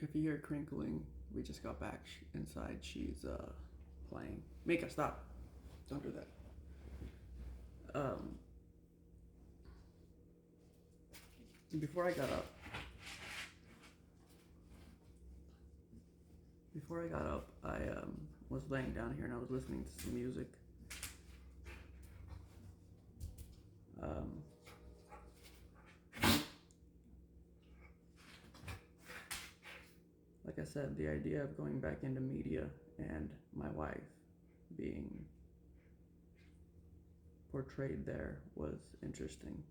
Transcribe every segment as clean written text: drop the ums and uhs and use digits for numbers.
If you hear crinkling, we just got back inside. She's playing. Mika, stop! Don't do that. Um, before I got up, I was laying down here and I was listening to some music. Um, like I said, the idea of going back into media and my wife being portrayed there was interesting.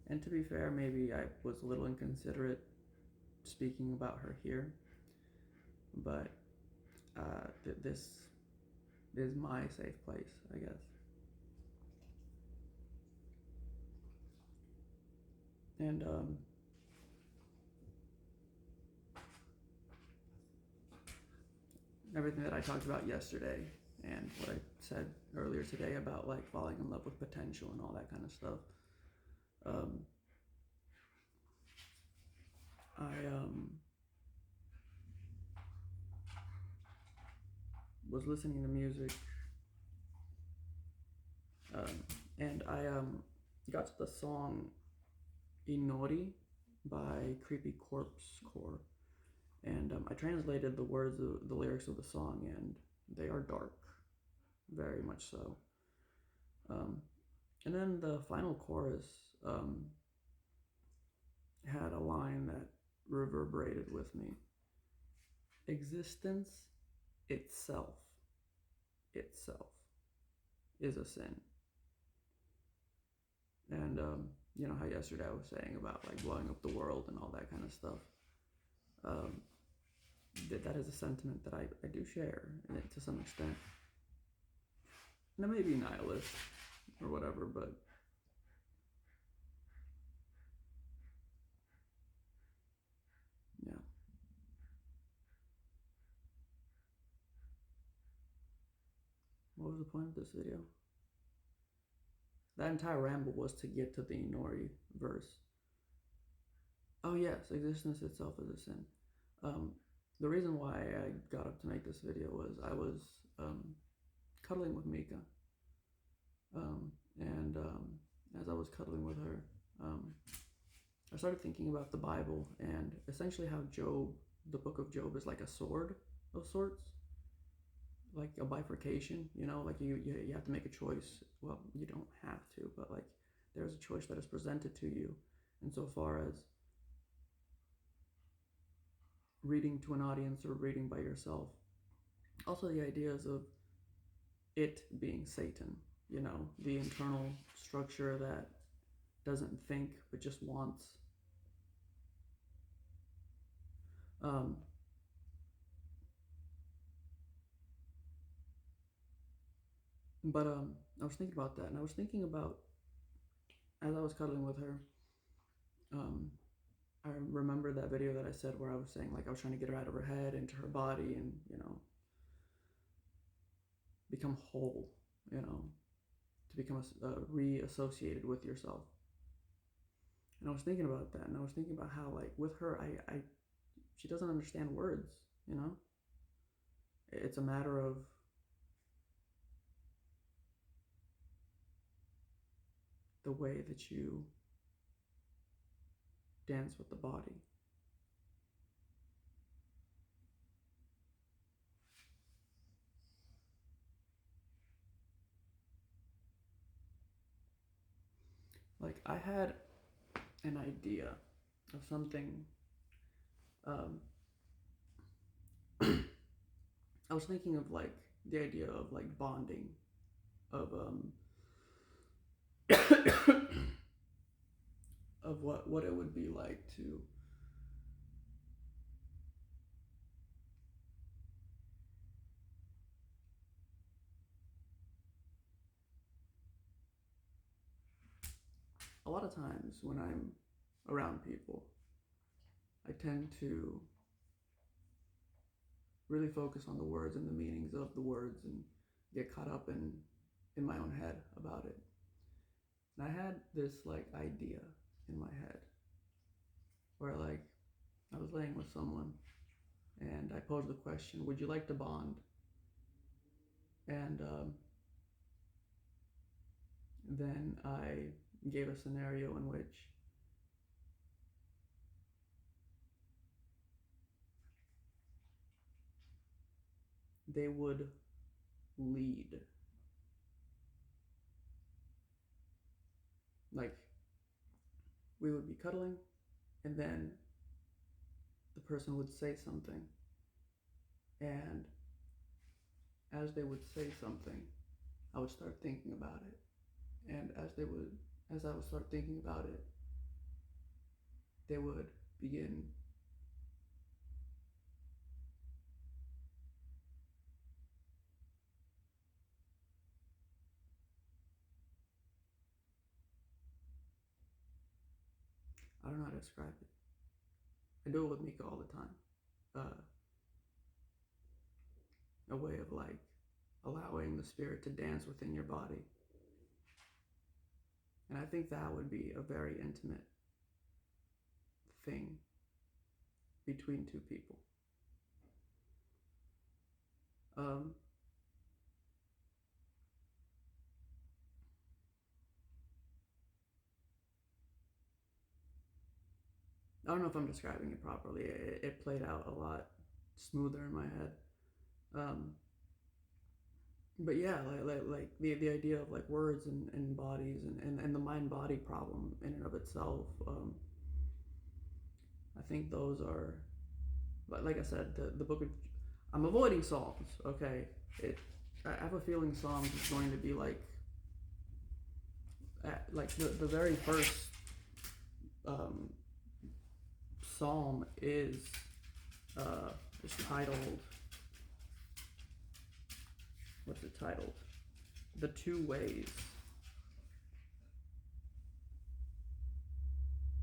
And to be fair, maybe I was a little inconsiderate speaking about her here, but this is my safe place, I guess. And everything that I talked about yesterday and what I said earlier today about like falling in love with potential and all that kind of stuff. Um, I was listening to music, and I got to the song Inori by Creepy Corpse Core, and I translated the words of the lyrics of the song, and they are dark, very much so. Um, and then the final chorus had a line that reverberated with me. Existence itself is a sin. And you know how yesterday I was saying about like blowing up the world and all that kind of stuff. Um, that is a sentiment that I do share to some extent. And it may be nihilist or whatever, but yeah. What was the point of this video? That entire ramble was to get to the Inori verse. Oh yes, existence itself is a sin. Um, the reason why I got up to make this video was I was cuddling with Mika, and as I was cuddling with her, I started thinking about the Bible and essentially how Job, the book of Job, is like a sword of sorts, like a bifurcation. You know, like you have to make a choice. Well, you don't have to, but like there's a choice that is presented to you, insofar as reading to an audience or reading by yourself. Also, the ideas of it being Satan, you know, the internal structure that doesn't think but just wants. Um, but I was thinking about that, and I was thinking about as I was cuddling with her. Um, I remember that video that I said where I was saying like I was trying to get her out of her head into her body and become whole, you know, to become reassociated with yourself. And I was thinking about that, and I was thinking about how like with her, I she doesn't understand words, you know. It's a matter of the way that you dance with the body. Like I had an idea of something. Um, I was thinking of like the idea of like bonding, of of what it would be like to a lot of times when I'm around people, I tend to really focus on the words and the meanings of the words and get caught up in my own head about it. And I had this like idea in my head where like I was laying with someone and I posed the question, would you like to bond? And then I gave a scenario in which they would lead. Like, we would be cuddling, and then the person would say something, and as they would say something, I would start thinking about it. And as I would start thinking about it, they would begin I don't know how to describe it. I do it with Mika all the time. Uh, a way of like allowing the spirit to dance within your body. And I think that would be a very intimate thing between two people. Um, I don't know if I'm describing it properly. It played out a lot smoother in my head. Um, but yeah, like the idea of like words and bodies and the mind body problem in and of itself. I think those are, like I said, the book of. I'm avoiding Psalms. Okay, I have a feeling Psalms is going to be like the very first um, psalm is titled, what's it titled? The Two Ways.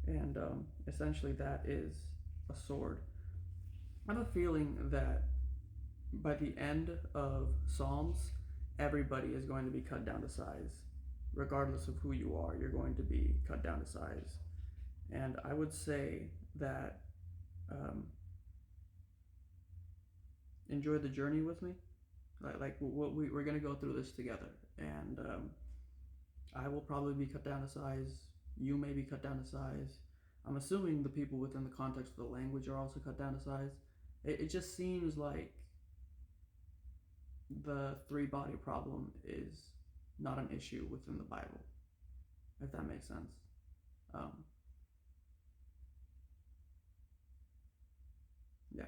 And essentially that is a sword. I have a feeling that by the end of Psalms, everybody is going to be cut down to size. Regardless of who you are, you're going to be cut down to size. And I would say that um, enjoy the journey with me. We're going to go through this together. And I will probably be cut down to size. You may be cut down to size. I'm assuming the people within the context of the language are also cut down to size. It just seems like the three body problem is not an issue within the Bible, if that makes sense. Um, yeah.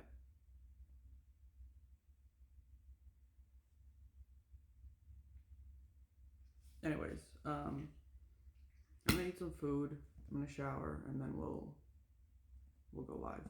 Anyways, I'm gonna eat some food. I'm gonna shower, and then we'll go live.